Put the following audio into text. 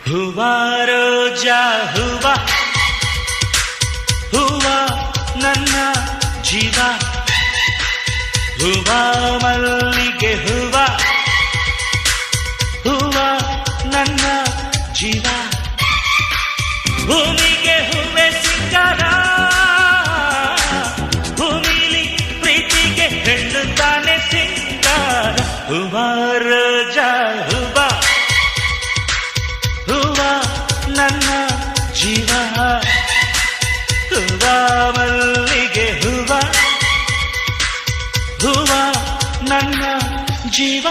ಹೂವ ರೋಜಾ ಹೂವ ಹೂವ ನನ್ನ ಜೀವ ಹೂವ ಮಲ್ಲಿಗೆ ಹೂವ ಹೂವ ನನ್ನ ಜೀವ ಭೂಮಿಗೆ ಹೂವೆ ಸಿಂಗಾರ ಭೂಮಿಲಿ ಪ್ರೀತಿಗೆ ಹೆಣ್ಣು ತಾನೆ ಸಿಂಗಾರ ಹೂವ ರೋಜಾ ಹೂವ ಹೂವ ನನ್ನ ಜೀವ ಹೂವ ಮಲ್ಲಿಗೆ ಹೂವ ಹೂವ ನನ್ನ ಜೀವ